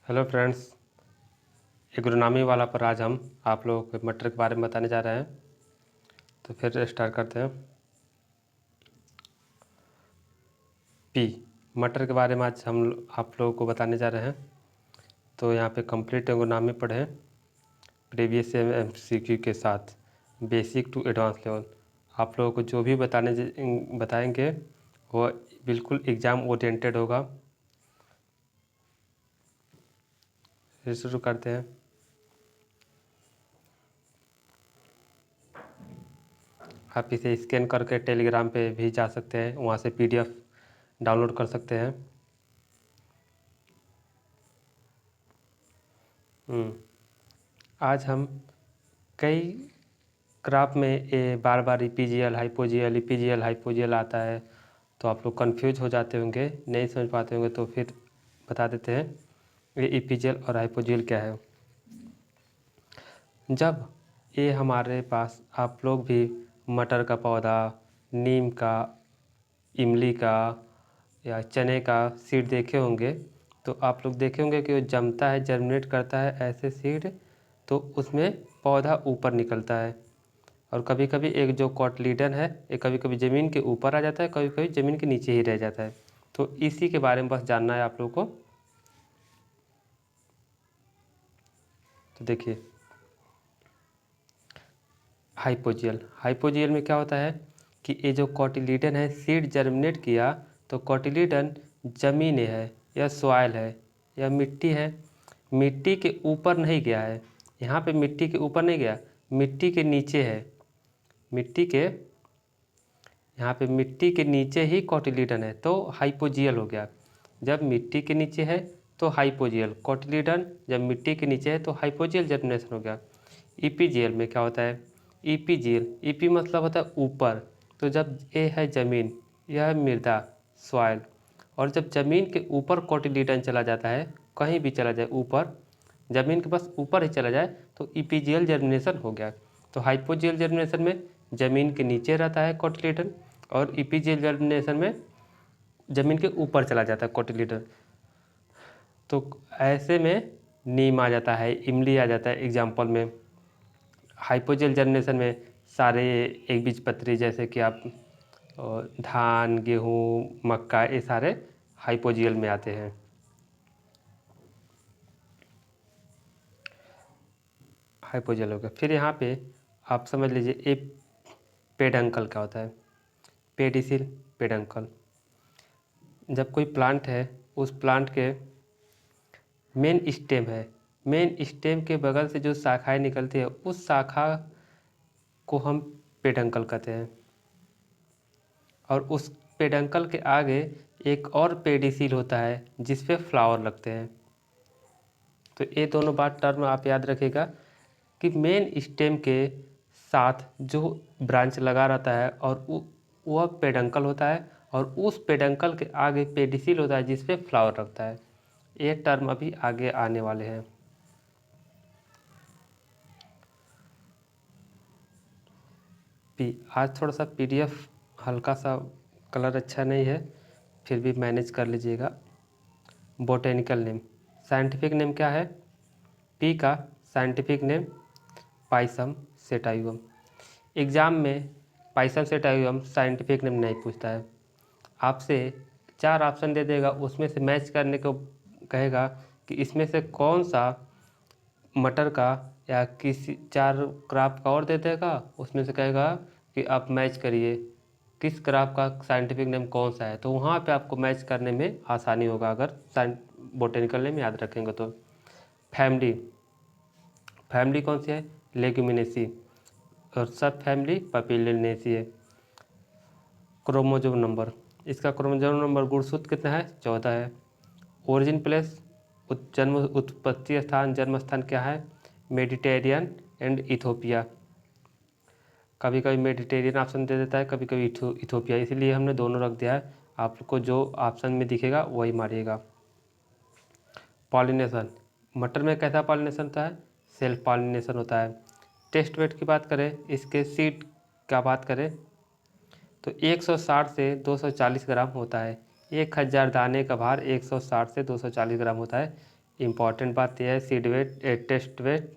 Hello friends, agronomy वाला पर आज हम आप लोगों को मटर के बारे में बताने जा रहे हैं। तो फिर स्टार्ट करते हैं। पी मटर के बारे में आज हम आप लोगों को बताने जा रहे हैं। तो यहाँ पे कंप्लीट एग्रोनॉमी पढ़ें प्रीवियस MCQ के साथ बेसिक टू एडवांस लेवल। आप लोगों को जो भी बताएंगे वो बिल्कुल एग्ज़ाम ओरिएंटेड होगा। फिर शुरू करते हैं। आप इसे स्कैन करके टेलीग्राम पे भी जा सकते हैं, वहाँ से PDF डाउनलोड कर सकते हैं। आज हम कई ग्राफ में ये बार बार EPGL हाइपोजियल आता है, तो आप लोग कंफ्यूज हो जाते होंगे, नहीं समझ पाते होंगे। तो फिर बता देते हैं ये EPGL और हाइपोजियल क्या है। जब ये हमारे पास आप लोग भी मटर का पौधा, नीम का, इमली का या चने का सीड देखे होंगे, तो आप लोग देखे होंगे कि वो जमता है, जर्मिनेट करता है ऐसे सीड, तो उसमें पौधा ऊपर निकलता है। और कभी कभी एक जो कॉटलीडन है, ये कभी कभी ज़मीन के ऊपर आ जाता है, कभी कभी ज़मीन के नीचे ही रह जाता है। तो इसी के बारे में बस जानना है आप लोगों को। तो देखिए, हाइपोजियल में क्या होता है कि ये जो कॉटिलीडन है, सीड जर्मिनेट किया, तो कॉटिलीडन ज़मीन है या सॉइल है या मिट्टी है, मिट्टी के ऊपर नहीं गया है। यहाँ पे मिट्टी के ऊपर नहीं गया, मिट्टी के नीचे है। यहाँ पे मिट्टी के नीचे ही कॉटिलीडन है, तो हाइपोजियल हो गया। जब मिट्टी के नीचे है तो हाइपोजियल, कॉटिलीडन जब मिट्टी के नीचे है तो हाइपोजियल जर्मिनेशन हो गया। EPGL में क्या होता है? EP मतलब होता है ऊपर। तो जब ये है ज़मीन, यह है मृदा, सॉइल, और जब ज़मीन के ऊपर कॉटिलीडन चला जाता है, कहीं भी चला जाए ऊपर, ज़मीन के बस ऊपर ही चला जाए, तो EPGL जर्मिनेशन हो गया। तो हाइपोजियल जर्मिनेशन में ज़मीन के नीचे रहता है कॉटिलीडन, और EPGL जर्मिनेशन में ज़मीन के ऊपर चला जाता है कॉटिलीडन। तो ऐसे में नीम आ जाता है, इमली आ जाता है एग्जाम्पल में। हाइपोजियल जर्मिनेशन में सारे एक बीजपत्री, जैसे कि आप धान, गेहूँ, मक्का, ये सारे हाइपोजियल में आते हैं। हाइपोजियल हो गया। फिर यहाँ पे आप समझ लीजिए एक पेडंकल क्या होता है। पेडिसिल, पेडंकल, जब कोई प्लांट है, उस प्लांट के मेन स्टेम के बगल से जो शाखाएं निकलती है, उस शाखा को हम पेडंकल कहते हैं। और उस पेडंकल के आगे एक और पेडिसिल होता है जिस पे फ्लावर लगते हैं। तो ये दोनों बात टर्म आप याद रखिएगा कि मेन स्टेम के साथ जो ब्रांच लगा रहता है और वह पेडंकल होता है, और उस पेडंकल के आगे पेडिसिल होता है जिस पे फ्लावर लगता है। ये टर्म अभी आगे आने वाले हैं। आज थोड़ा सा PDF हल्का सा कलर अच्छा नहीं है, फिर भी मैनेज कर लीजिएगा। बोटेनिकल नेम, साइंटिफिक नेम क्या है? पी का scientific name Pisum sativum. Exam में पाइसम सेटाइवम साइंटिफिक नेम नहीं पूछता है, आपसे 4 ऑप्शन दे देगा, उसमें से मैच करने को कहेगा कि इसमें से कौन सा मटर का या किसी 4 क्रॉप का और दे देगा, उसमें से कहेगा कि आप मैच करिए किस क्रॉप का साइंटिफिक नेम कौन सा है। तो वहाँ पे आपको मैच करने में आसानी होगा अगर बोटेनिकल नेम याद रखेंगे तो। फैमिली कौन सी है? लेग्यूमिनेसी। और सब फैमिली पापिलिनेसी है। क्रोमोजोम नंबर, इसका क्रोमोजोम नंबर गुणसूत्र कितना है? 14 है। ओरिजिन प्लेस, उत्पत्ति स्थान, जन्म स्थान क्या है? Mediterranean and Ethiopia. कभी कभी मेडिटेरियन ऑप्शन दे देता है, कभी कभी इथोपिया, इसीलिए हमने दोनों रख दिया है। आपको जो ऑप्शन में दिखेगा वही मारिएगा। पॉलिनेशन, मटर में कैसा पॉलिनेशन होता है? सेल्फ पॉलिनेशन होता है। टेस्ट वेट की बात करें, इसके सीड का बात करें, तो 160 से 240 ग्राम होता है। 1000 दाने का भार 160 से 240 ग्राम होता है। इम्पॉर्टेंट बात यह है seed weight, test weight,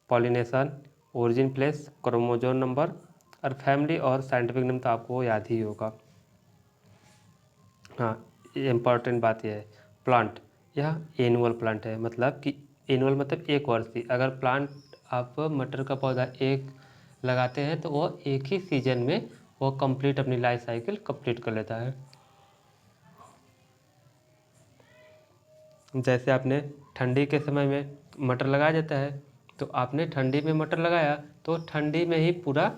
pollination, origin place, chromosome number और फैमिली और साइंटिफिक नेम तो आपको याद ही होगा। हाँ, इम्पॉर्टेंट बात यह है प्लांट, यह एनुअल प्लांट है, मतलब कि एनुअल मतलब एक वर्षीय। अगर प्लांट आप मटर का पौधा एक लगाते हैं तो वो एक ही सीजन में वो कंप्लीट अपनी लाइफ साइकिल कंप्लीट कर लेता है। जैसे आपने ठंडी के समय में मटर लगाया जाता है, तो आपने ठंडी में मटर लगाया तो ठंडी में ही पूरा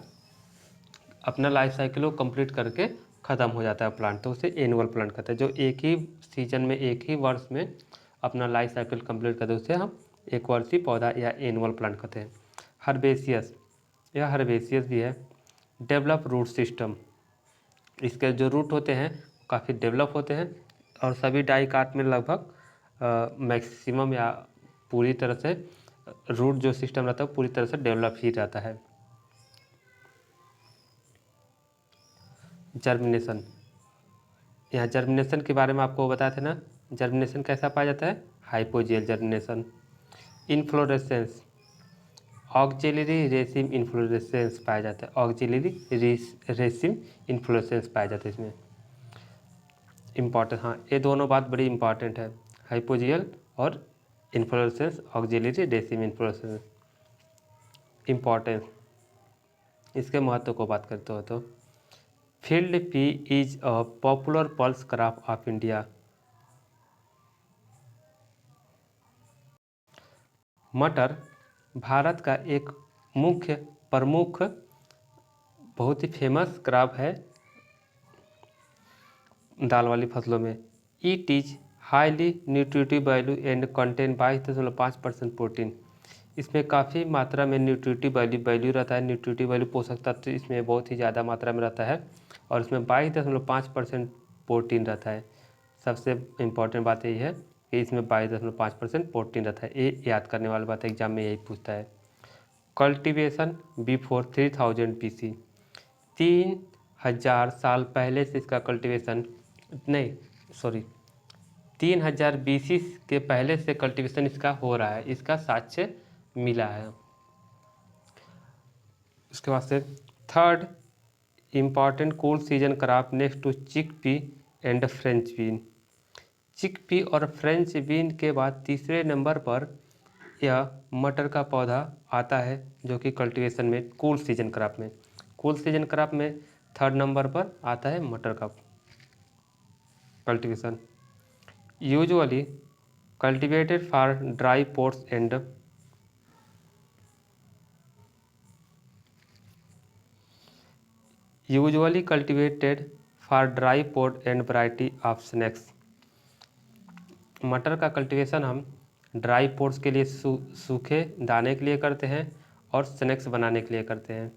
अपना लाइफ साइकिल को कंप्लीट करके ख़त्म हो जाता है प्लांट, तो उसे एनुअल प्लांट कहते हैं। जो एक ही सीजन में एक ही वर्ष में अपना लाइफ साइकिल कंप्लीट करते हैं उसे हम एक वर्षीय पौधा या एनुअल प्लांट कहते हैं। हर्बेसियस, यह हर्बेसियस भी है। डेवलप रूट सिस्टम, इसके जो रूट होते हैं काफ़ी डेवलप होते हैं और सभी डाइकाट में लगभग मैक्सिमम या पूरी तरह से रूट जो सिस्टम रहता है पूरी तरह से डेवलप ही रहता है। जर्मिनेशन, यहाँ जर्मिनेशन के बारे में आपको बताया था ना, जर्मिनेशन कैसा पाया जाता है, hypogeal germination. Inflorescence, axillary raceme inflorescence पाया जाता है, ऑक्जिलरी रेसिम इन्फ्लोरेसेंस पाया जाता है इसमें। इम्पॉर्टेंट, हाँ ये दोनों बात बड़ी इंपॉर्टेंट है, हाइपोजियल और inflorescence, axillary raceme inflorescence. Importance, इसके महत्व को बात करते हो तो field P is a popular pulse crop of India. मटर भारत का एक मुख्य प्रमुख बहुत ही फेमस क्रॉप है दाल वाली फसलों में। It is highly nutritive value and contain 22.5% protein. इसमें काफ़ी मात्रा में न्यूट्रिटिव वैल्यू रहता है, न्यूट्रिटिव वैल्यू पोषक तत्व इसमें बहुत ही ज़्यादा मात्रा में रहता है और इसमें 22.5% प्रोटीन रहता है। सबसे इम्पोर्टेंट बात यही है कि इसमें 22.5% प्रोटीन रहता है, ये याद करने वाली बात एग्जाम में यही पूछता है। कल्टीवेशन बिफोर 3000 BC, 3000 साल पहले से इसका कल्टीवेशन, नहीं सॉरी 3000 BC के पहले से कल्टीवेशन इसका हो रहा है, इसका साक्ष्य मिला है। उसके बाद से third important cool season crop next to chick pea and French bean. Chick pea और फ्रेंच बीन के बाद तीसरे नंबर पर यह मटर का पौधा आता है जो कि कल्टीवेशन में कूल सीजन क्रॉप में, कूल सीजन क्रॉप में थर्ड नंबर पर आता है मटर का cultivation. Usually cultivated for dry pods and usually cultivated for dry pot and variety of snacks। मटर का कल्टीवेशन हम ड्राई पोट्स के लिए सूखे दाने के लिए करते हैं और स्नैक्स बनाने के लिए करते हैं।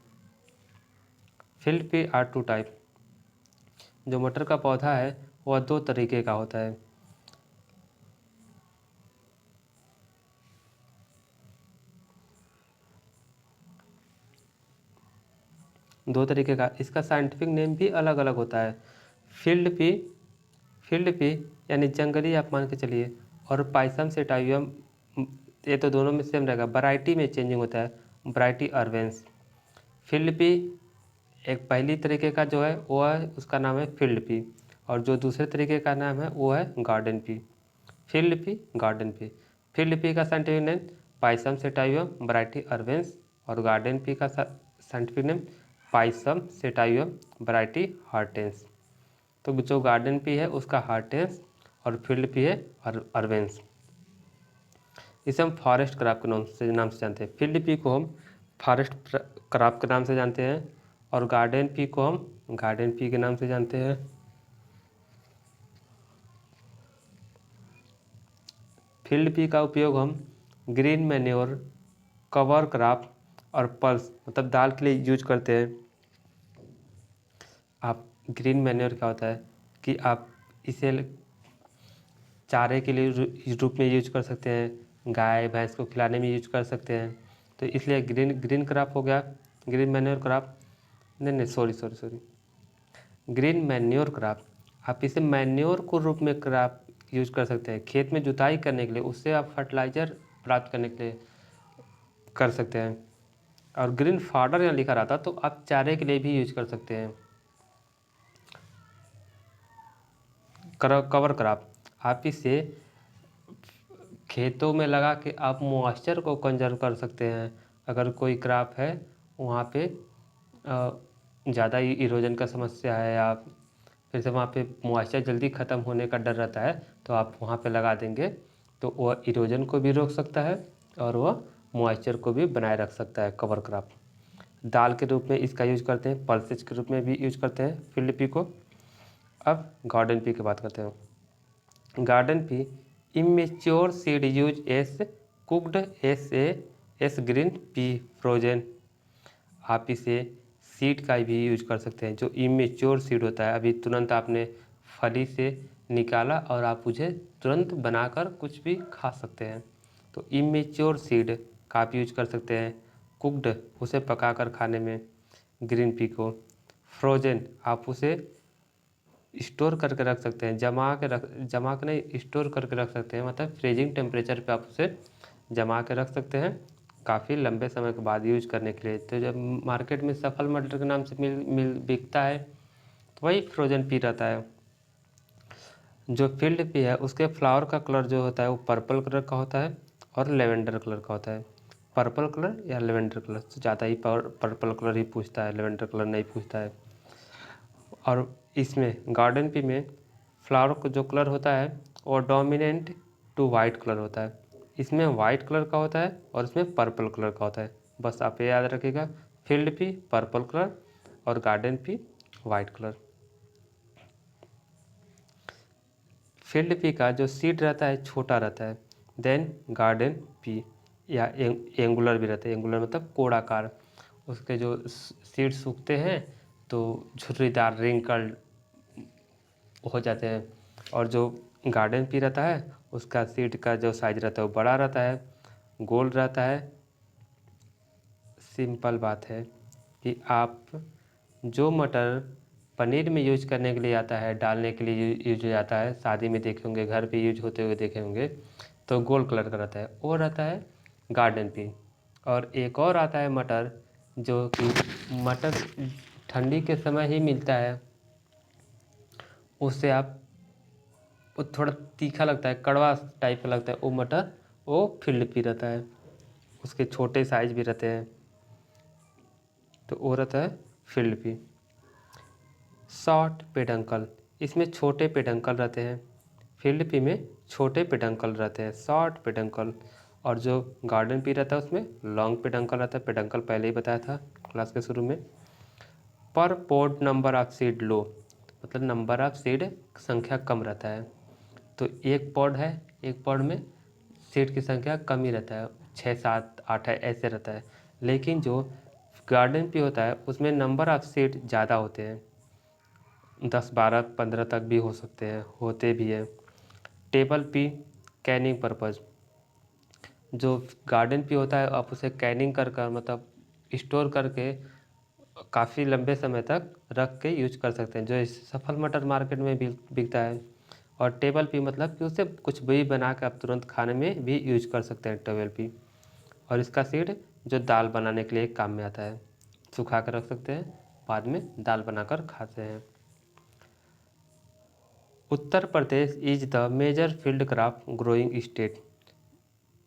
फील्ड पे आर टू टाइप, जो मटर का पौधा है वह दो तरीके का होता है। दो तरीके का, इसका साइंटिफिक नेम भी अलग अलग होता है। फील्ड पी यानी जंगली आप मान के चलिए, और पाइसम सेटाइवम, ये तो दोनों में सेम रहेगा, वैरायटी में चेंजिंग होता है, वैरायटी अर्वेंस। फील्ड पी एक पहली तरीके का जो है वो है उसका नाम है फील्ड पी, और जो दूसरे तरीके का नाम है वो है garden pea. Field pea, garden pea. Field pea का scientific name Pisum sativum variety arvense, और गार्डन पी का scientific name Pisum sativum variety hortense. तो जो गार्डन पी है उसका हार्टेंस और फील्ड पी है अर्वेंस। इसे हम फॉरेस्ट क्रॉप के नाम से जानते हैं। फील्ड पी को हम फॉरेस्ट क्रॉप के नाम से जानते हैं और गार्डन पी को हम गार्डन पी के नाम से जानते हैं। फील्ड पी का उपयोग हम ग्रीन मैन्योर, कवर क्रॉप और पल्स मतलब दाल के लिए यूज करते हैं। आप ग्रीन मैन्योर क्या होता है कि आप इसे चारे के लिए रूप में यूज कर सकते हैं, गाय भैंस को खिलाने में यूज कर सकते हैं, तो इसलिए ग्रीन क्रॉप हो गया, ग्रीन मैन्योर क्रॉप, नहीं सॉरी ग्रीन मैन्योर क्रॉप। आप इसे मैन्योर को रूप में क्रॉप यूज कर सकते हैं, खेत में जुताई करने के लिए, उससे आप फर्टिलाइज़र प्राप्त करने के लिए कर सकते हैं। और ग्रीन फॉडर यहाँ लिखा रहता तो आप चारे के लिए भी यूज कर सकते हैं। कवर क्रॉप, आप इसे खेतों में लगा के आप मॉइस्चर को कंजर्व कर सकते हैं। अगर कोई क्रॉप है वहाँ पे ज़्यादा इरोजन का समस्या है, या फिर से वहाँ पे मॉइस्चर जल्दी ख़त्म होने का डर रहता है, तो आप वहाँ पे लगा देंगे तो वह इरोजन को भी रोक सकता है और वह मॉइस्चर को भी बनाए रख सकता है। कवर क्रॉप दाल के रूप में इसका यूज करते हैं, पल्सेज के रूप में भी यूज करते हैं फील्ड पी को। अब गार्डन पी की बात करते हैं। Garden pea immature seed use S cooked S green pea frozen. आप इसे सीड का भी यूज कर सकते हैं। जो इमेच्योर सीड होता है, अभी तुरंत आपने फली से निकाला और आप उसे तुरंत बनाकर कुछ भी खा सकते हैं, तो इमेच्योर सीड का आप यूज कर सकते हैं। कुक्ड, उसे पकाकर खाने में ग्रीन पी को। फ्रोजन, आप उसे स्टोर करके रख सकते हैं, जमा के नहीं, स्टोर करके रख सकते हैं, मतलब फ्रीजिंग टेम्परेचर पे आप उसे जमा के रख सकते हैं काफ़ी लंबे समय के बाद यूज करने के लिए। तो जब मार्केट में सफल मटर के नाम से मिल बिकता है, तो वही फ्रोजन पी रहता है। जो फील्ड पी है उसके फ्लावर का कलर जो होता है वो पर्पल कलर का होता है और लेवेंडर कलर का होता है। पर्पल कलर या लेवेंडर कलर, तो ज़्यादा ही पर्पल कलर ही पूछता है, लेवेंडर कलर नहीं पूछता है। और इसमें गार्डन पी में फ्लावर का जो कलर होता है वो डोमिनेंट टू वाइट कलर होता है। इसमें वाइट कलर का होता है और इसमें पर्पल कलर का होता है। बस आप ये याद रखिएगा, फील्ड पी पर्पल कलर और garden P white colour. Field pea का जो सीड रहता है छोटा रहता है, देन गार्डन पी या एंगुलर भी रहता है। एंगुलर मतलब कोड़ाकार, उसके जो सीड सूखते हैं तो झुर्रीदार रिंकल्ड हो जाते हैं। और जो गार्डन पी रहता है उसका सीड का जो साइज रहता है वो बड़ा रहता है, गोल रहता है। सिंपल बात है कि आप जो मटर पनीर में यूज करने के लिए आता है, डालने के लिए यूज हो जाता है, शादी में देखे होंगे, घर पे यूज होते हुए देखे होंगे, तो गोल कलर का रहता है, वो रहता है गार्डन पी। और एक और आता है मटर, जो कि मटर ठंडी के समय ही मिलता है, उससे आप वो थोड़ा तीखा लगता है, कड़वा टाइप का लगता है, वो मटर वो फील्ड पी रहता है, उसके छोटे साइज भी रहते हैं, तो वो रहता है फील्ड पी। शॉर्ट पेडंकल, इसमें छोटे पेडंकल रहते हैं, फील्ड पी में छोटे पेडंकल रहते हैं, शॉर्ट पेडंकल। और जो गार्डन पी रहता है उसमें लॉन्ग पेडंकल रहता है। पेडंकल पहले ही बताया था क्लास के शुरू में। पर पॉड नंबर ऑफ सीड लो, मतलब नंबर ऑफ सीड संख्या कम रहता है। तो एक पॉड है, एक पॉड में सीड की संख्या कम ही रहता है, 6 7 8 है, ऐसे रहता है। लेकिन जो गार्डन पी होता है उसमें नंबर ऑफ सीड ज़्यादा होते हैं, 10 12 15 तक भी हो सकते हैं, होते भी हैं। टेबल पी कैनिंग पर्पज़, जो गार्डन पी होता है आप उसे कैनिंग कर मतलब स्टोर करके काफ़ी लंबे समय तक रख के यूज कर सकते हैं, जो इस सफल मटर मार्केट में बिकता है। और टेबल पी मतलब कि उससे कुछ भी बना के आप तुरंत खाने में भी यूज कर सकते हैं टेबल पी। और इसका सीड जो दाल बनाने के लिए काम में आता है, सुखा कर रख सकते हैं, बाद में दाल बनाकर खाते हैं। Uttar Pradesh is the major field crop growing state.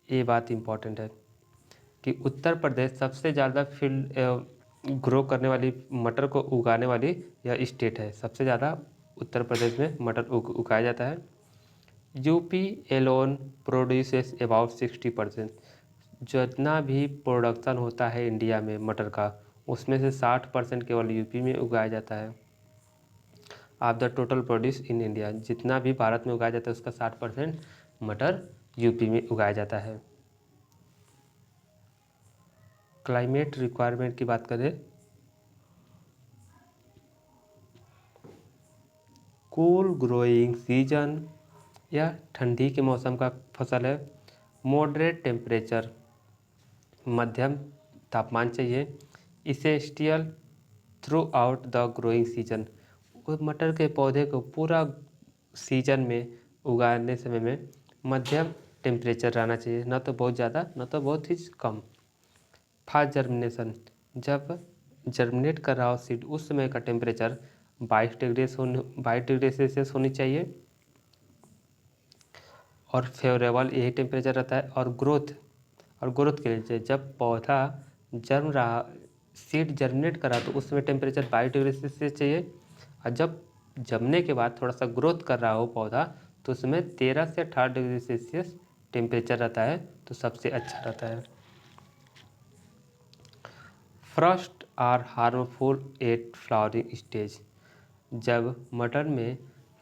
ये बात इम्पॉर्टेंट है कि उत्तर प्रदेश सबसे ज़्यादा फील्ड ग्रो करने वाली, मटर को उगाने वाली यह स्टेट है। सबसे ज़्यादा उत्तर प्रदेश में मटर उगाया जाता है। UP alone produces about 60%। जितना भी प्रोडक्शन होता है इंडिया में मटर का, उसमें से 60% केवल यूपी में उगाया जाता है। Of the total produce in India, जितना भी भारत में उगाया जाता है उसका 60% मटर यूपी में उगाया जाता है। क्लाइमेट रिक्वायरमेंट की बात करें, कूल ग्रोइंग सीजन, यह ठंडी के मौसम का फसल है। मॉडरेट टेम्परेचर, मध्यम तापमान चाहिए। Essential throughout the growing season, उस मटर के पौधे को पूरा सीजन में उगाने समय में मध्यम टेम्परेचर रहना चाहिए, ना तो बहुत ज़्यादा ना तो बहुत ही कम। फास्ट जर्मिनेशन, जब जर्मिनेट कर रहा हो सीड उस समय का टेम्परेचर 22 डिग्री होनी चाहिए और फेवरेबल यही टेम्परेचर रहता है। और ग्रोथ के लिए जब पौधा जन्म रहा सीड जर्मिनेट कर रहा तो उस समय टेम्परेचर 22 डिग्री चाहिए, और जब जमने के बाद थोड़ा सा ग्रोथ कर रहा हो पौधा तो उसमें 13 से 18 डिग्री टेम्परेचर रहता है, तो सबसे अच्छा रहता है। Frost are harmful at flowering stage, जब मटर में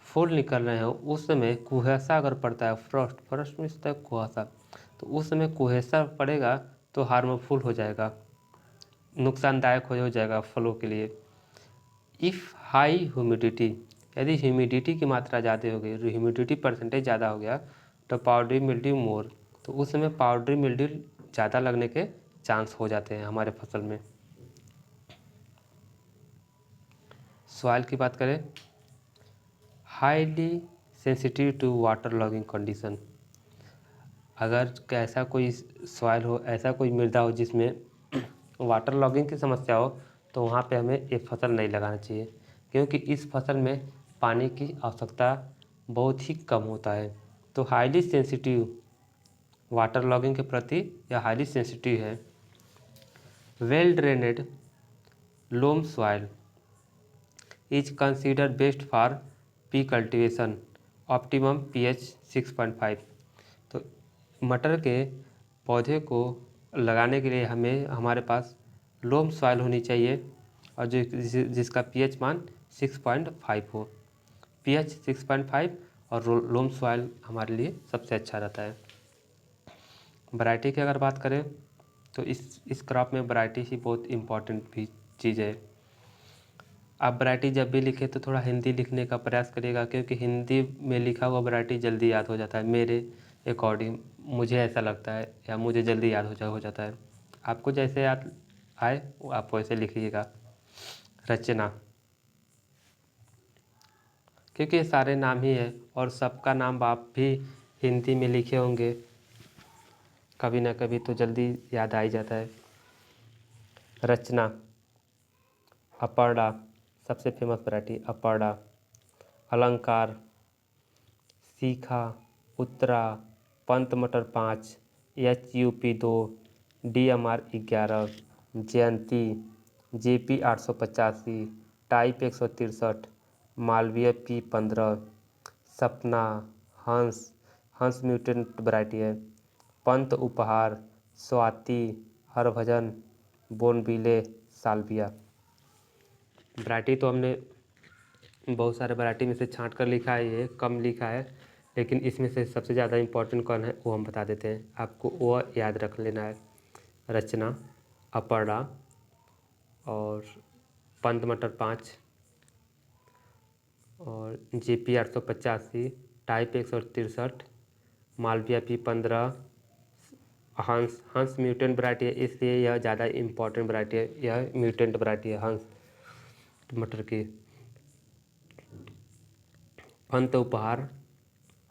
फूल निकल रहे हो उस समय कुहेसा अगर पड़ता है, फ्रॉस्ट में होता है कुहासा, तो उस समय कुहेसा पड़ेगा तो हार्मफुल हो जाएगा, नुकसानदायक हो जाएगा फलों के लिए। इफ़ हाई ह्यूमिडिटी, यदि ह्यूमिडिटी की मात्रा ज़्यादा हो गई, ह्यूमिडिटी परसेंटेज ज़्यादा हो गया तो पाउडरी मिल्ड्यू मोर, तो उस समय पाउडरी मिल्ड्यू ज़्यादा लगने के चांस हो जाते हैं हमारे फसल में। सॉइल की बात करें, highly sensitive to water logging condition, अगर ऐसा कोई सॉइल हो, ऐसा कोई मृदा हो जिसमें वाटर लॉगिंग की समस्या हो, तो वहाँ पे हमें ये फसल नहीं लगाना चाहिए, क्योंकि इस फसल में पानी की आवश्यकता बहुत ही कम होता है। तो हाईली सेंसिटिव वाटर लॉगिंग के प्रति यह हाईली सेंसिटिव है। Well drained loam soil is consider best for pea cultivation, optimum pH 6.5। तो मटर के पौधे को लगाने के लिए हमें हमारे पास लोम सॉइल होनी चाहिए और जिसका pH मान 6.5 हो। pH 6.5 और लोम सॉइल हमारे लिए सबसे अच्छा रहता है। वैरायटी की अगर बात करें तो इस क्रॉप में वैरायटी ही बहुत इम्पॉर्टेंट भी चीज़ है। आप वैरायटी जब भी लिखें तो थोड़ा हिंदी लिखने का प्रयास करिएगा, क्योंकि हिंदी में लिखा हुआ वैरायटी जल्दी याद हो जाता है। मेरे अकॉर्डिंग मुझे ऐसा लगता है, या मुझे जल्दी याद हो जाता है। आपको जैसे याद आए आप वैसे लिखिएगा। रचना, क्योंकि ये सारे नाम ही है और सबका नाम आप भी हिंदी में लिखे होंगे, कभी ना कभी तो जल्दी याद आ ही जाता है। रचना, अपर्णा सबसे फेमस वैरायटी अपर्णा, अलंकार, सीखा, उत्तरा, पंत मटर 5, HUP 2, DMR 11, जयंती, JP 885, टाइप 163, मालवीय P15, सपना, हंस म्यूटेंट वैरायटी है, पंत उपहार, Swati, Harbhajan, Bonneville, Salvia. Variety तो हमने बहुत सारे वैरायटी में से छांट कर लिखा है, ये कम लिखा है, लेकिन इसमें से सबसे ज़्यादा इम्पोर्टेंट कौन है वो हम बता देते हैं, आपको वो याद रख लेना है। रचना, अपर्णा और पंत मटर 5 और JP 885, टाइप 163, मालविया P15, हंस म्यूटेंट वैरायटी है, इसलिए यह ज़्यादा इम्पोर्टेंट वैरायटी है। यह म्यूटेंट वैरायटी है हंस मटर की। पंत उपहार,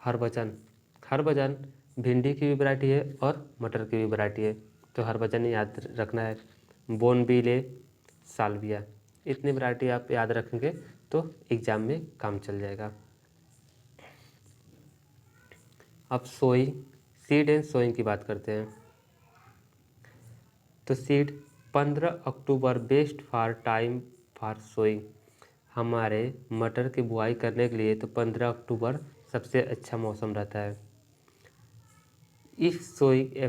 हरभजन भिंडी की भी वैरायटी है और मटर की भी वैरायटी है, तो हरभजन याद रखना है। बोनविले, साल्विया, इतनी वैरायटी आप याद रखेंगे तो एग्ज़ाम में काम चल जाएगा। अब सीड एंड सोइंग की बात करते हैं। तो seed 15 October best for time for sowing, हमारे मटर की बुआई करने के लिए तो 15 अक्टूबर सबसे अच्छा मौसम रहता है। इफ़ सोइंग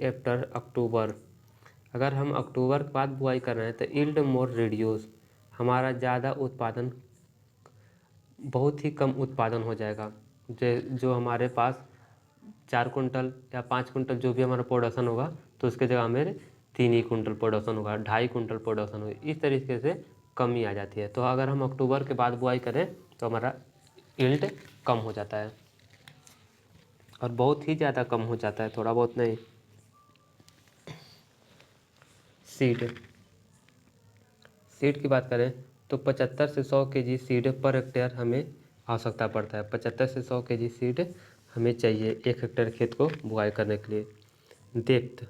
आफ्टर अक्टूबर, अगर हम अक्टूबर के बाद बुआई कर रहे हैं तो यील्ड मोर रिड्यूस, हमारा ज़्यादा उत्पादन बहुत ही कम उत्पादन हो जाएगा। जो हमारे पास 4 कुंटल या 5 कुंटल जो भी हमारा प्रोडक्शन होगा तो उसके जगह मेरे 3 ही कुंटल प्रोडक्शन होगा, 2.5 कुंटल प्रोडक्शन होगा, इस तरीके से कमी आ जाती है। तो अगर हम अक्टूबर के बाद बुआई करें तो हमारा यील्ड कम हो जाता है, और बहुत ही ज़्यादा कम हो जाता है, थोड़ा बहुत नहीं। सीड की बात करें तो 75 से 100 केजी सीड पर हेक्टेयर हमें आवश्यकता पड़ता है। 75 से 100 केजी सीड हमें चाहिए 1 हेक्टेयर खेत को बुआई करने के लिए। डेप्थ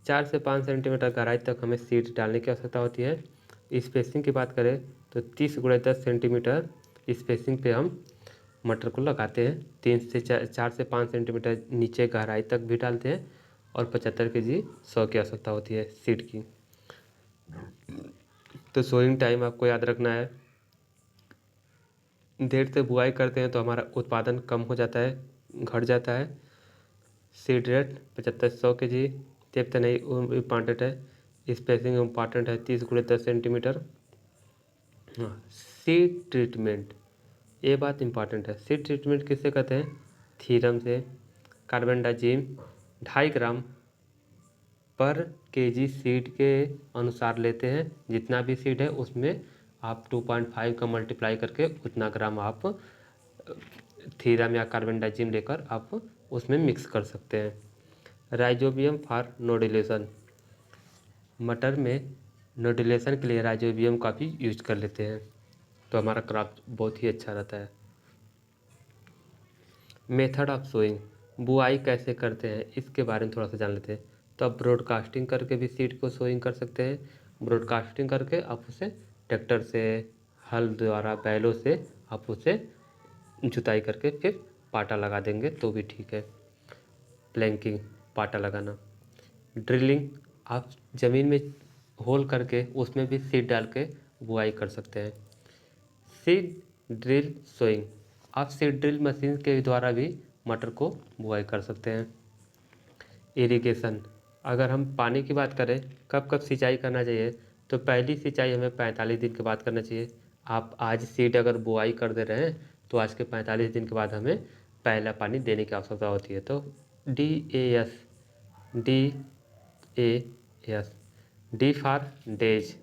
4 से 5 सेंटीमीटर गहराई तक हमें सीड डालने की आवश्यकता होती है। स्पेसिंग की बात करें तो 30 × 10 सेंटीमीटर स्पेसिंग पे हम मटर को लगाते हैं। 4 से 5 सेंटीमीटर नीचे गहराई तक भी डालते हैं और 75 केजी 100 की आवश्यकता होती है सीड की। तो सोइंग टाइम आपको याद रखना है। देर से बुआई करते हैं तो हमारा उत्पादन कम हो जाता है, घट जाता है। सीड रेट 75 से 100 केजी। डेप्थ नहीं इम्पॉर्टेंट है, स्पेसिंग इम्पॉर्टेंट है 30 × 10 सेंटीमीटर। हाँ, सीड ट्रीटमेंट ये बात इम्पॉर्टेंट है। सीड ट्रीटमेंट किससे कहते हैं? थीरम से। कार्बेंडाजिम 2.5 ग्राम पर केजी सीड के अनुसार लेते हैं। जितना भी सीड है उसमें आप 2.5 का मल्टीप्लाई करके उतना ग्राम आप थीरम या कार्बेंडाजिम लेकर आप उसमें मिक्स कर सकते हैं। राइजोबियम फॉर नोडुलेशन, मटर में नोडुलेशन के लिए राइजोबियम का भी यूज कर लेते हैं तो हमारा क्रॉप बहुत ही अच्छा रहता है। मेथड ऑफ सोइंग, बुआई कैसे करते हैं इसके बारे में थोड़ा सा जान लेते हैं। तो आप ब्रॉडकास्टिंग करके भी सीड को सोइंग कर सकते हैं। ब्रॉडकास्टिंग करके आप उसे ट्रैक्टर से, हल द्वारा, बैलों से आप उसे जुताई करके फिर पाटा लगा देंगे तो भी ठीक है। प्लैंकिंग, पाटा लगाना। ड्रिलिंग, आप ज़मीन में होल करके उसमें भी सीड डाल के बुआई कर सकते हैं। सीड ड्रिल सोइंग, आप सीड ड्रिल मशीन के द्वारा भी मटर को बुआई कर सकते हैं। इरिगेशन, अगर हम पानी की बात करें कब कब सिंचाई करना चाहिए तो पहली सिंचाई हमें 45 दिन के बाद करना चाहिए। आप आज सीड अगर बुआई कर दे रहे हैं तो आज के 45 दिन के बाद हमें पहला पानी देने की आवश्यकता होती है। तो DAS, DAS, D for days,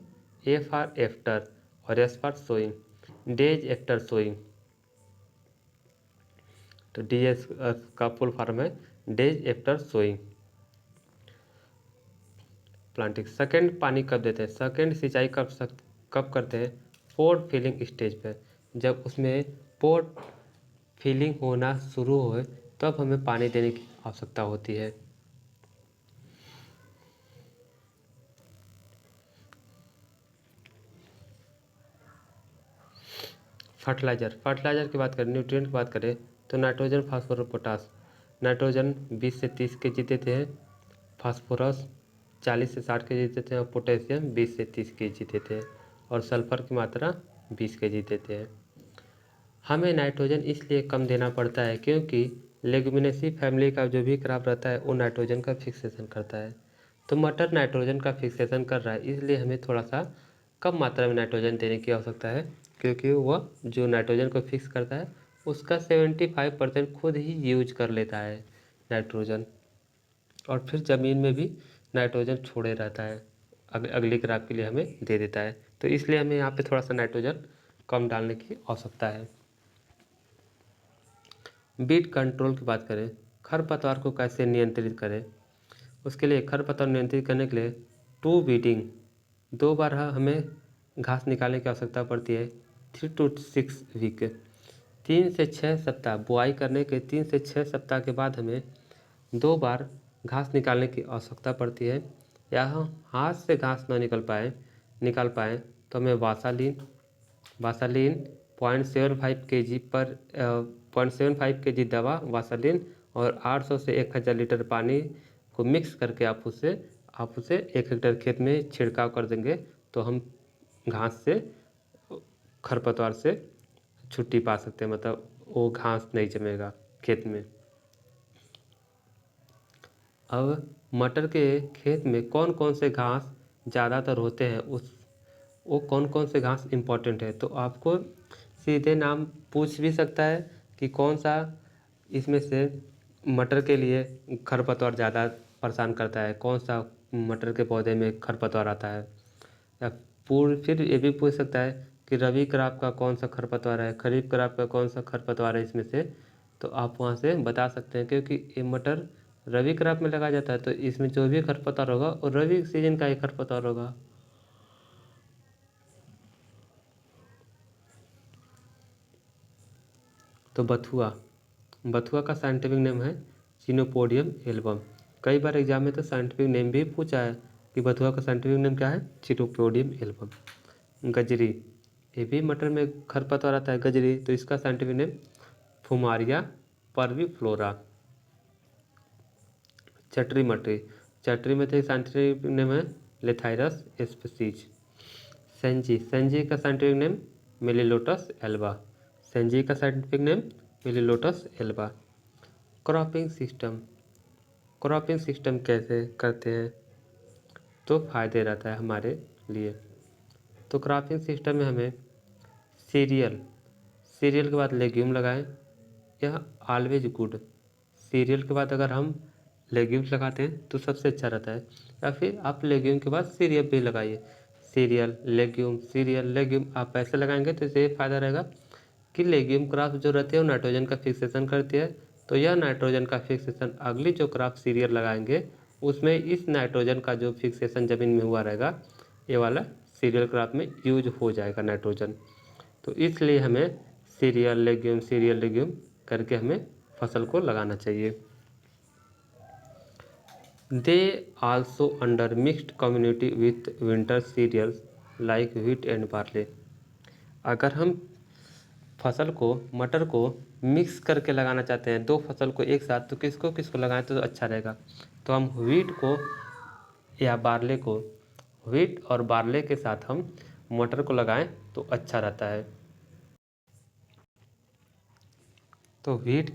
A for after और S for sowing. Days after sowing, तो DS का फुल फॉर्म है days after sowing. Planting, second पानी कब देते हैं? सेकेंड सिंचाई कब करते हैं? पोड फिलिंग स्टेज पे, जब उसमें पोड फिलिंग होना शुरू हो तब हमें पानी देने की आवश्यकता होती है। फर्टिलाइज़र की बात करें, न्यूट्रिएंट की बात करें तो नाइट्रोजन, फास्फोरस, पोटास। नाइट्रोजन 20 से 30 केजी देते हैं, फास्फोरस 40 से 60 केजी देते हैं और पोटेशियम 20 से 30 केजी देते हैं और सल्फर की मात्रा 20 केजी देते हैं। हमें नाइट्रोजन इसलिए कम देना पड़ता है क्योंकि लेगुमिनेसी फैमिली का जो भी क्रॉप रहता है वो नाइट्रोजन का फिक्सेशन करता है। तो मटर नाइट्रोजन का फिक्सेशन कर रहा है इसलिए हमें थोड़ा सा कम मात्रा में नाइट्रोजन देने की आवश्यकता है क्योंकि वह जो नाइट्रोजन को फिक्स करता है उसका 75% खुद ही यूज कर लेता है नाइट्रोजन, और फिर ज़मीन में भी नाइट्रोजन छोड़े रहता है, अगली क्रॉप के लिए हमें दे देता है। तो इसलिए हमें यहाँ पे थोड़ा सा नाइट्रोजन कम डालने की आवश्यकता है। बीट कंट्रोल की बात करें, खरपतवार को कैसे नियंत्रित करें? उसके लिए खरपतवार नियंत्रित करने के लिए 2 बीटिंग, 2 बार हमें घास निकालने की आवश्यकता पड़ती है। 3 to 6 वीक, 3 से 6 सप्ताह, बुआई करने के 3 से 6 सप्ताह के बाद हमें 2 बार घास निकालने की आवश्यकता पड़ती है। या हम हाथ से घास ना निकाल पाएँ तो हमें वासालीन 0.75 kg पर 0.75 kg दवा वासालीन और 800 से 1000 लीटर पानी को मिक्स करके आप उसे 1 हेक्टेयर खेत में छिड़काव कर देंगे तो हम घास से, खरपतवार से छुट्टी पा सकते हैं, मतलब वो घास नहीं जमेगा खेत में। अब मटर के खेत में कौन कौन से घास ज़्यादातर होते हैं, वो कौन कौन से घास इम्पोर्टेंट है, तो आपको सीधे नाम पूछ भी सकता है कि कौन सा इसमें से मटर के लिए खरपतवार ज़्यादा परेशान करता है, कौन सा मटर के पौधे में खरपतवार आता है। या फिर ये भी पूछ सकता है कि रबी क्रॉप का कौन सा खरपतवार है, खरीफ क्रॉप का कौन सा खरपतवार है इसमें से, तो आप वहाँ से बता सकते हैं क्योंकि ये मटर रबी क्रॉप में लगाया जाता है तो इसमें जो भी खरपतवार होगा वो रबी सीजन का ही खरपतवार होगा। तो बथुआ, बथुआ का साइंटिफिक नेम है चिनोपोडियम एल्बम। कई बार एग्जाम में तो साइंटिफिक नेम भी पूछा है कि बथुआ का साइंटिफिक नेम क्या है, चिनोपोडियम एल्बम। गजरी, ये भी मटर में खरपतवार आता है गजरी, तो इसका साइंटिफिक नेम फुमारिया परवीफ्लोरा। चटरी मटरी, चटरी मटरी साइंटिफिक नेम है लेथाइरस स्पीसीज। सेंजी, सेंजी का साइंटिफिक नेम मेलिलोटस एल्बा, सेंजी का scientific name Melilotus alba. Cropping system, cropping system कैसे करते हैं तो फायदे रहता है हमारे लिए। तो क्रॉपिंग सिस्टम में हमें सीरियल, सीरियल के बाद लेग्यूम लगाएं, यह ऑलवेज गुड। सीरियल के बाद अगर हम लेग्यूम्स लगाते हैं तो सबसे अच्छा रहता है, या फिर आप लेग्यूम के बाद सीरियल भी लगाइए। सीरियल लेग्यूम, सीरियल लेग्यूम आप ऐसे लगाएंगे तो इससे फ़ायदा रहेगा कि लेग्यूम क्रॉप जो रहती है वो नाइट्रोजन का फिक्सेशन करती है, तो यह नाइट्रोजन का फिक्सेशन अगली जो क्रॉप सीरियल लगाएंगे उसमें इस नाइट्रोजन का जो फिक्सेशन ज़मीन में हुआ रहेगा ये वाला सीरियल क्रॉप में यूज हो जाएगा नाइट्रोजन। तो इसलिए हमें सीरियल लेग्यूम करके हमें फसल को लगाना चाहिए। They also under mixed community with winter cereals like wheat and barley. अगर हम फसल को, मटर को मिक्स करके लगाना चाहते हैं, दो फसल को एक साथ, तो किसको किसको लगाएं तो अच्छा रहेगा। तो हम व्हीट को या बार्ले को, व्हीट और बार्ले के साथ हम मटर को लगाएं तो अच्छा रहता है। तो व्हीट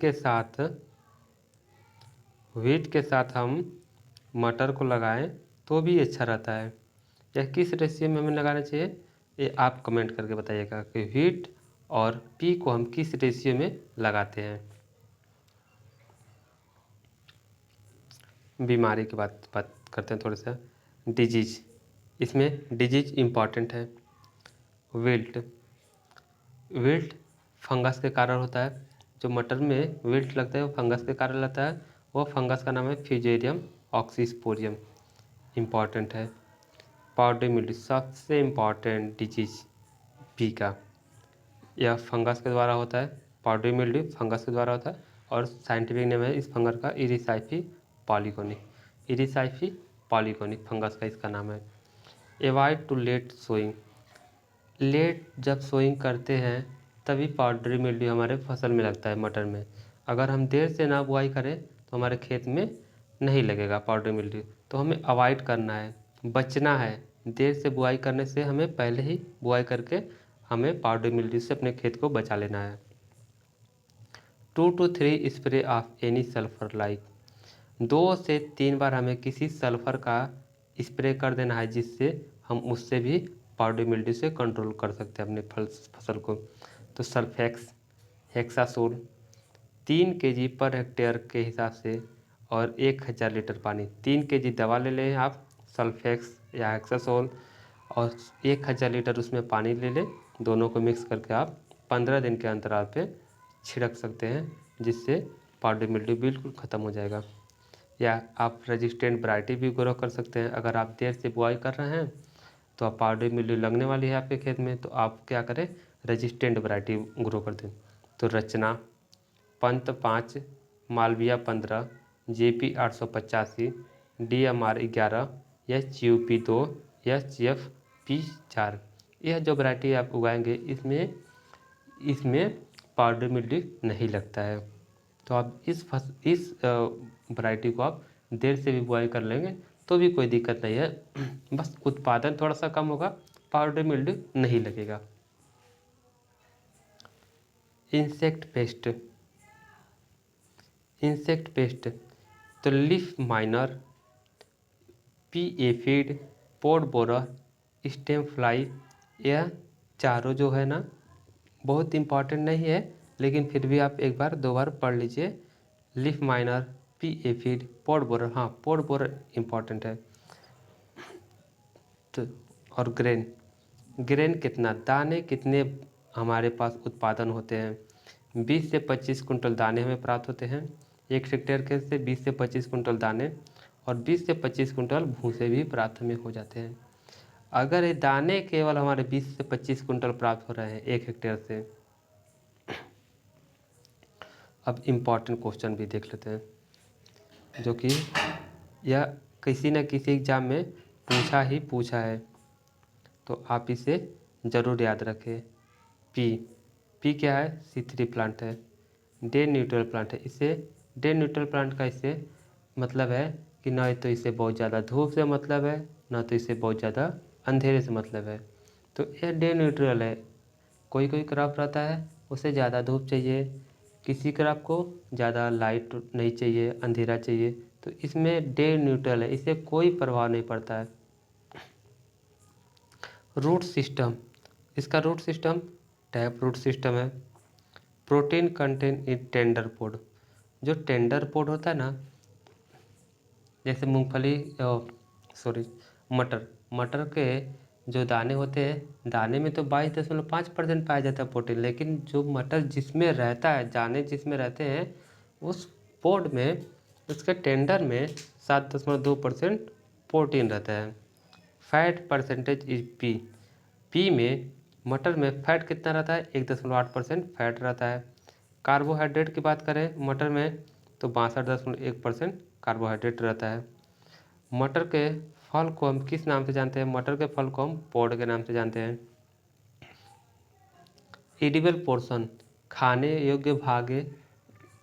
के साथ हम मटर को लगाएं तो भी अच्छा रहता है। यह किस रेशियो में हमें लगाना चाहिए ये आप कमेंट करके बताइएगा कि व्हीट और पी को हम किस रेशियो में लगाते हैं। बीमारी की बात करते हैं थोड़ा सा। डिजीज, इसमें डिजीज इम्पॉर्टेंट है। विल्ट, विल्ट फंगस के कारण होता है। जो मटर में विल्ट लगता है वो फंगस के कारण लगता है, वो फंगस का नाम है फ्यूजेरियम ऑक्सीस्पोरियम, इम्पॉर्टेंट है। पाउडरी मिल्ड्यू सबसे इम्पॉर्टेंट डिजीज पी का, यह फंगस के द्वारा होता है। पाउडरी मिल्ड्यू फंगस के द्वारा होता है और साइंटिफिक नेम है इस फंगस का इरिसाइफी पॉलीगोनिक, इरिसाइफी पॉलीगोनिक फंगस का इसका नाम है। Avoid to late sowing, late जब सोइंग करते हैं तभी पाउडरी मिल्ड्यू हमारे फसल में लगता है मटर में। अगर हम देर से ना बुआई करें तो हमारे खेत में नहीं लगेगा पाउडरी मिल्ड्यू, तो हमें अवॉइड करना है, बचना है। देर से बुआई करने से हमें पहले ही बुआई करके हमें पाउडरी मिल्ड्यू से अपने खेत को बचा लेना है। 2 to 3 spray of any sulphur like, 2 से 3 बार हमें किसी सल्फर का स्प्रे कर देना है जिससे हम उससे भी पाउडरी मिल्ड्यू से कंट्रोल कर सकते हैं अपने फसल को। तो सल्फेक्स, हेक्सासोल 3 kg पर हेक्टेयर के हिसाब से और 1000 लीटर पानी, 3 kg दवा ले लें आप सल्फेक्स या हेक्सासोल और 1000 लीटर उसमें पानी ले लें, दोनों को मिक्स करके आप 15 दिन के अंतराल पे छिड़क सकते हैं जिससे पाउडरी मिल्ड्यू बिल्कुल ख़त्म हो जाएगा। या आप रेजिस्टेंट वैरायटी भी ग्रो कर सकते हैं। अगर आप देर से बुआई कर रहे हैं तो आप पाउडरी मिल्ड्यू लगने वाली है आपके खेत में, तो आप क्या करें रेजिस्टेंट वैरायटी ग्रो कर दें। तो रचना, Pant 5, Malviya 15, JP 885, DMR 11, HUP 2, HFP 4, यह जो वैरायटी आप उगाएंगे इसमें पाउडरी मिल्ड्यू नहीं लगता है। तो आप इस वैरायटी को आप देर से भी बुआई कर लेंगे तो भी कोई दिक्कत नहीं है, बस उत्पादन थोड़ा सा कम होगा, पाउडरी मिल्ड्यू नहीं लगेगा। इंसेक्ट पेस्ट, इंसेक्ट पेस्ट तो लीफ माइनर, पी एफिड, पोड बोरर, स्टेम फ्लाई, यह चारों जो है ना बहुत इम्पॉर्टेंट नहीं है, लेकिन फिर भी आप एक बार 2 बार पढ़ लीजिए। लीफ माइनर, पी एफिड, पोड बोरर, हाँ पोड बोरर इम्पॉर्टेंट है। तो और ग्रेन, ग्रेन कितना, दाने कितने हमारे पास उत्पादन होते हैं, 20 से 25 कुंटल दाने हमें प्राप्त होते हैं। एक हेक्टेयर के से 20 से 25 कुंटल दाने और 20 से 25 कुंटल भूसे भी प्राप्त हमें हो जाते हैं। अगर ये दाने केवल हमारे 20 से 25 कुंटल प्राप्त हो रहे हैं एक हेक्टेयर से, अब इम्पॉर्टेंट क्वेश्चन भी देख लेते हैं, जो कि यह किसी न किसी एग्ज़ाम में पूछा ही पूछा है, तो आप इसे ज़रूर याद रखें। पी क्या है? C3 प्लांट है, डे न्यूट्रल प्लांट है। इसे डे न्यूट्रल प्लांट का इससे मतलब है कि ना तो इसे बहुत ज़्यादा धूप से मतलब है, ना तो इसे बहुत ज़्यादा अंधेरे से मतलब है, तो यह डे न्यूट्रल है। कोई कोई क्रॉप रहता है उसे ज़्यादा धूप चाहिए, किसी क्रॉप को ज़्यादा लाइट नहीं चाहिए, अंधेरा चाहिए, तो इसमें डे न्यूट्रल है, इसे कोई प्रभाव नहीं पड़ता है। रूट सिस्टम, इसका root system tap root system है। Protein content in tender pod, जो टेंडर पोड होता है ना, जैसे मूंगफली मटर के जो दाने होते हैं, दाने में तो 22.5% पाया जाता है प्रोटीन, लेकिन जो मटर जिसमें रहता है, दाने जिसमें रहते हैं, उस पोड में, उसके टेंडर में 7.2% प्रोटीन रहता है। फैट परसेंटेज इज पी में मटर में फैट कितना रहता है? 1.8% फैट रहता है। कार्बोहाइड्रेट की बात करें मटर में तो 62.1% कार्बोहाइड्रेट रहता है। मटर के फल को हम किस नाम से जानते हैं? मटर के फल को हम पॉड के नाम से जानते हैं। एडिबल पोर्शन, खाने योग्य भाग,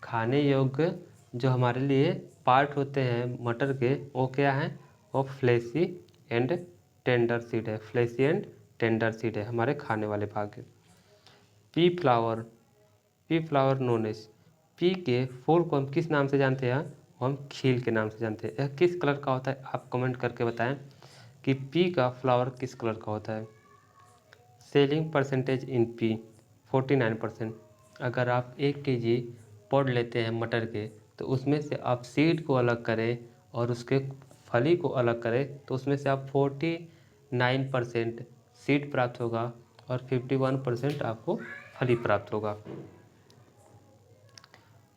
खाने योग्य जो हमारे लिए पार्ट होते हैं मटर के, वो क्या हैं? वो फ्लेशी एंड टेंडर सीड है। फ्लेशी एंड टेंडर सीड है हमारे खाने वाले भाग। Pea flower known as, pea के फूल को हम किस नाम से जानते हैं? हम खील के नाम से जानते हैं। यह किस कलर का होता है? आप कमेंट करके बताएं कि पी का फ्लावर किस कलर का होता है। Selling percentage in P 49%। अगर आप 1 kg पॉड लेते हैं मटर के, तो उसमें से आप सीड को अलग करें और उसके फली को अलग करें, तो उसमें से आप 49% सीड प्राप्त होगा और 51% आपको फली प्राप्त होगा।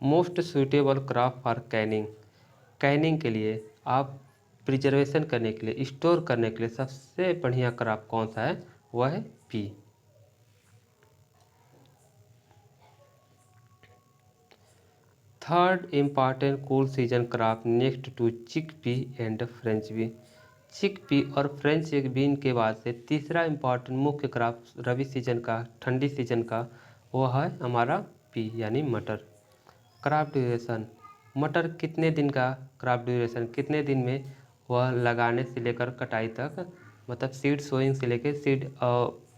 Most suitable crop for Canning, Canning के लिए, आप प्रिजर्वेशन करने के लिए, स्टोर करने के लिए सबसे बढ़िया क्रॉप कौन सा है? वह है pea. Third important cool season crop next to chick pea and French bean. Chick pea और फ्रेंच बीन के बाद से तीसरा इम्पॉर्टेंट मुख्य क्रॉप रबी सीजन का, ठंडी सीजन का, वह है हमारा पी यानी मटर। क्रॉप ड्यूरेशन, मटर कितने दिन का क्रॉप ड्यूरेशन, कितने दिन में वह लगाने से लेकर कटाई तक, मतलब सीड सोइंग से लेकर सीड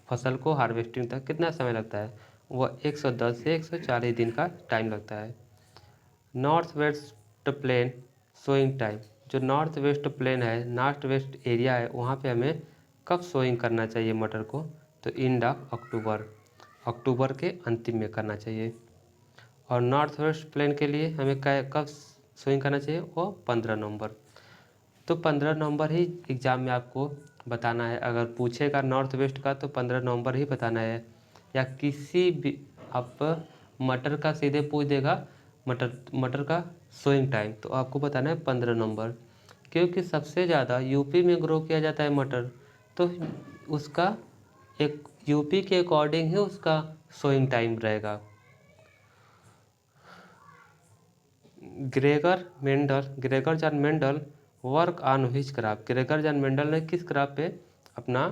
फसल को हार्वेस्टिंग तक कितना समय लगता है? वह 110 से 140 दिन का टाइम लगता है। North west plain sowing time, जो नॉर्थ वेस्ट प्लेन है, नॉर्थ वेस्ट एरिया है, वहाँ पे हमें कब सोइंग करना चाहिए मटर को? तो एंड ऑफ अक्टूबर, अक्टूबर के अंतिम में करना चाहिए। और नॉर्थ वेस्ट प्लेन के लिए हमें कब सोइंग करना चाहिए? वो 15 नवंबर। तो 15 नवंबर ही एग्ज़ाम में आपको बताना है। अगर पूछेगा नॉर्थ वेस्ट का तो 15 नवंबर ही बताना है, या किसी भी आप मटर का सीधे पूछ देगा मटर का सोइंग टाइम, तो आपको बताना है 15 नवंबर, क्योंकि सबसे ज़्यादा यूपी में ग्रो किया जाता है मटर, तो उसका एक यूपी के अकॉर्डिंग ही उसका सोइंग टाइम रहेगा। Gregor John Mendel work on which crop, Gregor John Mendel ने किस क्रॉप पे अपना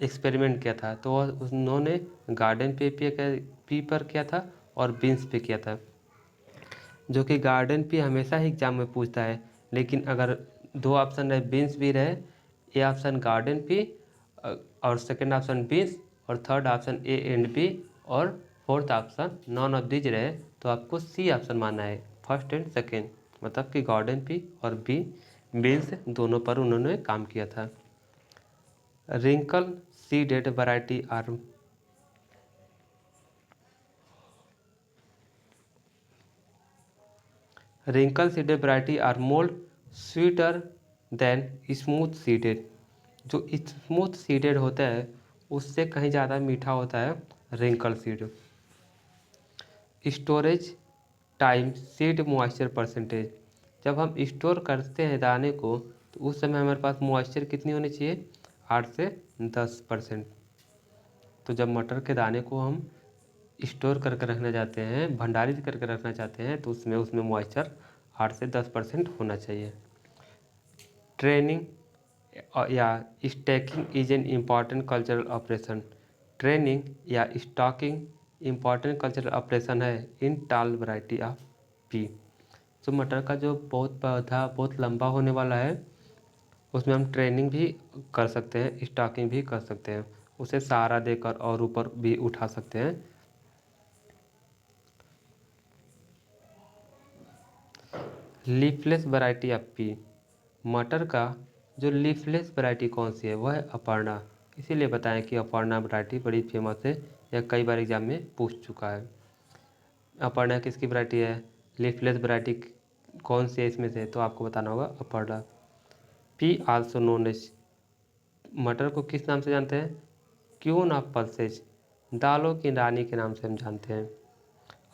एक्सपेरिमेंट किया था? तो उन्होंने गार्डन पी पर किया था और बीन्स पे किया था, जो कि गार्डन पी हमेशा ही एग्जाम में पूछता है। लेकिन अगर दो ऑप्शन रहे, बीन्स भी रहे, ए ऑप्शन गार्डन पी और सेकंड ऑप्शन बीन्स, और third option A and B, और fourth option none of these रहे, तो आपको सी ऑप्शन मानना है, फर्स्ट एंड सेकेंड, मतलब कि गार्डन पी और बीन्स दोनों पर उन्होंने काम किया था। Wrinkle seeded variety are, wrinkle seeded variety are more sweeter than smooth seeded, जो स्मूथ सीडेड होता है उससे कहीं ज़्यादा मीठा होता है wrinkle seed. Storage time seed moisture percentage, जब हम स्टोर करते हैं दाने को, तो उस समय हमारे पास मॉइस्चर कितनी होनी चाहिए? 8 से 10%। तो जब मटर के दाने को हम स्टोर करके रखना चाहते हैं, भंडारित करके रखना चाहते हैं, तो उसमें मॉइस्चर 8 से 10% होना चाहिए। ट्रेनिंग या stacking is an important cultural operation. Training या स्टॉकिंग इम्पॉर्टेंट कल्चरल ऑपरेशन है इन टाल वैरायटी ऑफ पी। तो मटर का जो पौधा बहुत लंबा होने वाला है, उसमें हम ट्रेनिंग भी कर सकते हैं, स्टॉकिंग भी कर सकते हैं, उसे सहारा देकर और ऊपर भी उठा सकते हैं। Leafless variety of P. मटर का जो लीफलेस वैरायटी कौन सी है, वह है अपर्णा। इसीलिए बताएं कि अपर्णा वैरायटी बड़ी फेमस है, यह कई बार एग्जाम में पूछ चुका है। अपर्णा किसकी वैरायटी है, लीफलेस वैरायटी कौन सी है इसमें से, तो आपको बताना होगा Aparna. Pea also known as, मटर को किस नाम से जानते हैं, क्यून ऑफ पल्सेज, दालों की रानी के नाम से हम जानते हैं।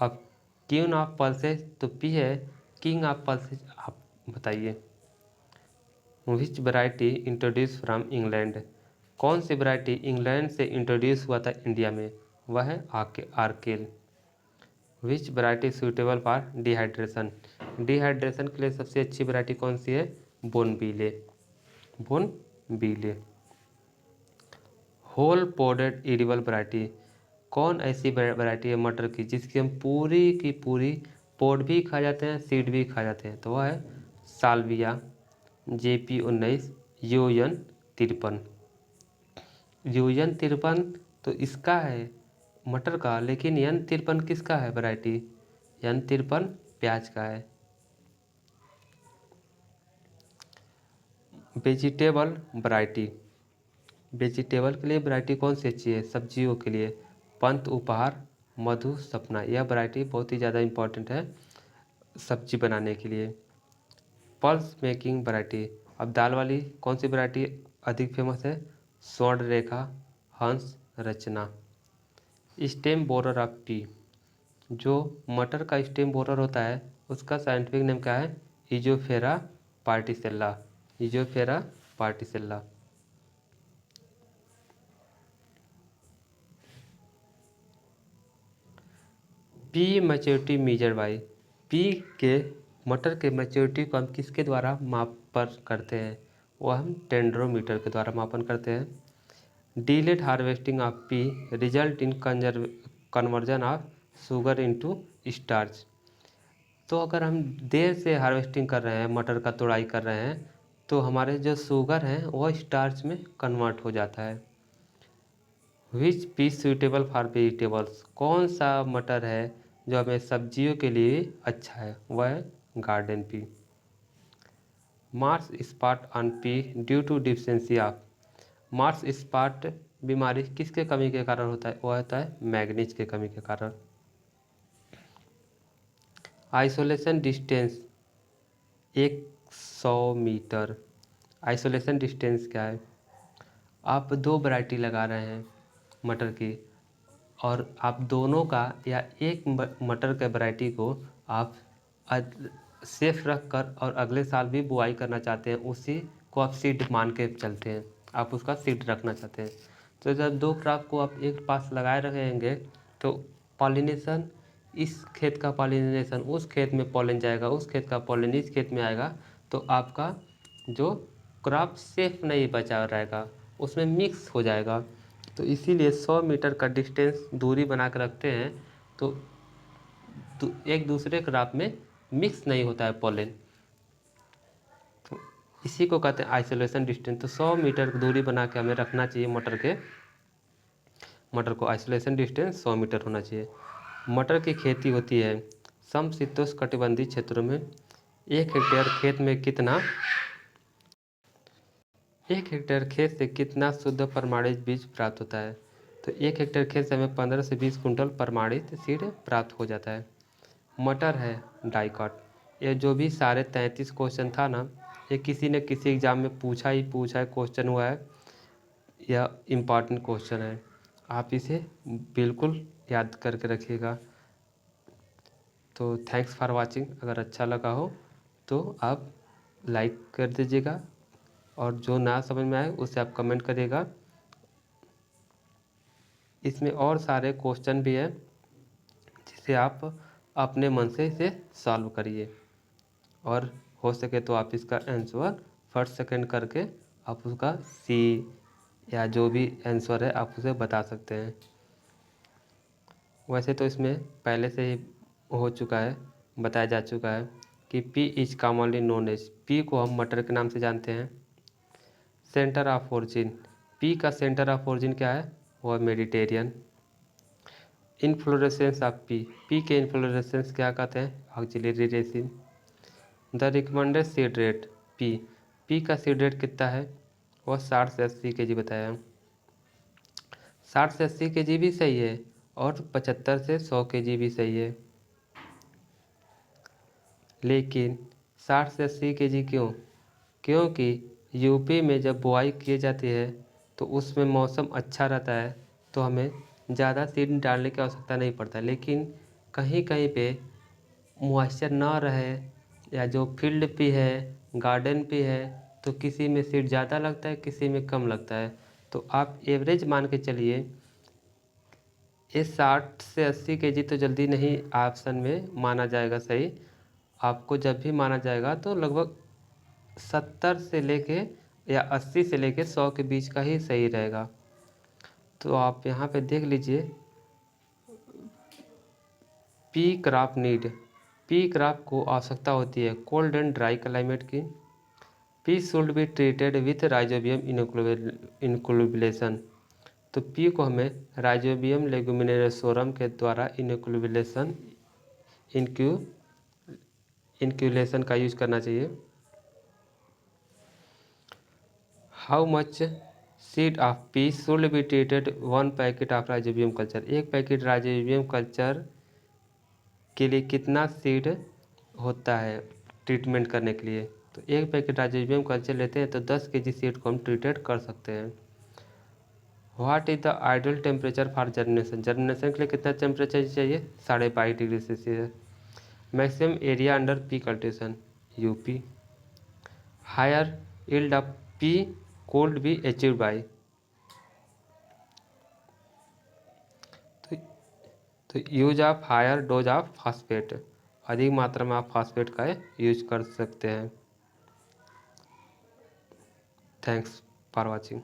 अब क्यून ऑफ पल्सेज तो पी है, किंग ऑफ पल्सेज आप बताइए। Which variety introduce from England, कौन सी वैरायटी इंग्लैंड से इंट्रोड्यूस हुआ था इंडिया में, वह है Arkel. Which variety suitable for dehydration, dehydration के लिए सबसे अच्छी वैरायटी कौन सी है, Bonneville, Bonneville. Whole podded edible variety, कौन ऐसी वैरायटी है मटर की जिसकी हम पूरी की पूरी पोड भी खा जाते हैं, सीड भी खा जाते हैं, तो वह है साल्विया JP19 UN53। UN53 तो इसका है मटर का, लेकिन N53 किसका है वैरायटी, N53 प्याज का है। वेजिटेबल वैरायटी, वेजिटेबल के लिए वैरायटी कौन सी अच्छी है, सब्जियों के लिए पंत उपहार मधु सपना, यह वैरायटी बहुत ही ज़्यादा इम्पोर्टेंट है सब्जी बनाने के लिए। पल्स मेकिंग वैरायटी, अब दाल वाली कौन सी वैरायटी अधिक फेमस है, स्वर्ण रेखा हंस रचना। स्टेम बोरर ऑफ पी, जो मटर का स्टेम बोरर होता है उसका साइंटिफिक नेम क्या है, इजोफेरा पार्टिसेल्ला, इजोफेरा पार्टिसेल्ला। Pea maturity measure by, pea के मटर के मैच्योरिटी को हम किसके द्वारा मापन करते हैं, वह हम टेंड्रोमीटर के द्वारा मापन करते हैं। Delayed harvesting of P result in conversion of sugar into starch, तो अगर हम देर से हार्वेस्टिंग कर रहे हैं, मटर का तोड़ाई कर रहे हैं, तो हमारे जो शुगर हैं वह स्टार्च में कन्वर्ट हो जाता है। विच पी सूटेबल फॉर वेजिटेबल्स, कौन सा मटर है जो हमें सब्जियों के लिए अच्छा है, वह है garden pea. Marsh spot on pea due to deficiency of, marsh spot बीमारी किसके कमी के कारण होता है, वह होता है मैग्नीज के कमी के कारण। Isolation distance 100 meter, isolation distance क्या है, आप दो वैरायटी लगा रहे हैं मटर की, और आप दोनों का या एक मटर के वैरायटी को आप सेफ रख कर और अगले साल भी बुआई करना चाहते हैं, उसी को आप सीड मान के चलते हैं, आप उसका सीड रखना चाहते हैं। तो जब दो क्रॉप को आप एक पास लगाए रहेंगे तो पॉलिनेशन, इस खेत का पॉलिनेशन उस खेत में पॉलन जाएगा, उस खेत का पॉलन इस खेत में आएगा, तो आपका जो क्रॉप सेफ नहीं बचा रहेगा, उसमें मिक्स हो जाएगा। तो इसीलिए 100 मीटर का डिस्टेंस दूरी बना कर रखते हैं, तो एक दूसरे क्रॉप में मिक्स नहीं होता है पॉलन, तो इसी को कहते हैं आइसोलेशन डिस्टेंस। तो 100 मीटर दूरी बना के हमें रखना चाहिए मटर को आइसोलेशन डिस्टेंस 100 मीटर होना चाहिए। मटर की खेती होती है समशीतोष्ण कटिबंधीय क्षेत्रों में। 1 हेक्टेयर खेत से कितना शुद्ध प्रमाणित बीज प्राप्त होता है, तो 1 हेक्टेयर खेत से हमें 15 से 20 कुंटल प्रमाणित सीड प्राप्त हो जाता है। मटर है डाइकॉट, ये जो भी सारे 33 क्वेश्चन था ना, ये किसी न किसी एग्ज़ाम में पूछा है, क्वेश्चन हुआ है, यह इम्पॉर्टेंट क्वेश्चन है, आप इसे बिल्कुल याद करके रखिएगा। तो थैंक्स फॉर वाचिंग, अगर अच्छा लगा हो तो आप लाइक कर दीजिएगा, और जो ना समझ में आए उसे आप कमेंट करिएगा। इसमें और सारे क्वेश्चन भी हैं, इसे आप अपने मन से इसे सॉल्व करिए, और हो सके तो आप इसका आंसर फर्स्ट सेकंड करके आप उसका सी या जो भी आंसर है आप उसे बता सकते हैं। वैसे तो इसमें पहले से ही हो चुका है, बताया जा चुका है कि pea is commonly known as, pea को हम मटर के नाम से जानते हैं। सेंटर ऑफ ओरिजिन, पी का सेंटर ऑफ ओरिजिन क्या है, वो है Mediterranean. Inflorescence of pea, pea के इन्फ्लोरेसेंस क्या कहते हैं, axillary raceme. The recommended seed rate pea, pea का सीड रेट कितना है, वो 60 से 80 के जी बताया। 60 से 80 के जी भी सही है और 75 से 100 के जी भी सही है, लेकिन 60 से 80 के जी क्यों, क्योंकि यूपी में जब बुआई की जाती है तो उसमें मौसम अच्छा रहता है तो हमें ज़्यादा सीड डालने की आवश्यकता नहीं पड़ता, लेकिन कहीं कहीं पे मॉइस्चर ना रहे या जो फील्ड पे है, गार्डन पे है, तो किसी में सीड ज़्यादा लगता है, किसी में कम लगता है। तो आप एवरेज मान के चलिए, ये 60 से 80 के जी तो जल्दी नहीं ऑप्शन में माना जाएगा सही। आपको जब भी माना जाएगा तो लगभग 70 से लेके या 80 से लेके 100 के बीच का ही सही रहेगा। तो आप यहाँ पे देख लीजिए, pea crop need, pea crop को आवश्यकता होती है कोल्ड एंड ड्राई क्लाइमेट की। Pea should be treated with rhizobium inoculation, तो पी को हमें राइजोबियम लेगुमिनेसोरम के द्वारा इनक्यूलेशन का यूज करना चाहिए। How much seed of P should be treated 1 packet of rhizobium culture, एक पैकेट राइजोबियम कल्चर के लिए कितना सीड होता है ट्रीटमेंट करने के लिए। तो एक पैकेट राइजोबियम कल्चर लेते हैं तो 10 के जी सीड को हम ट्रीटेड कर सकते हैं। What is the ideal temperature for germination, germination के लिए कितना टेम्परेचर चाहिए, 22.5 degree Celsius. Maximum area under pea cultivation UP. Higher yield of pea could be achieved by, तो use of higher dose of phosphate, अधिक मात्रा में आप phosphate का यूज कर सकते हैं। Thanks for watching.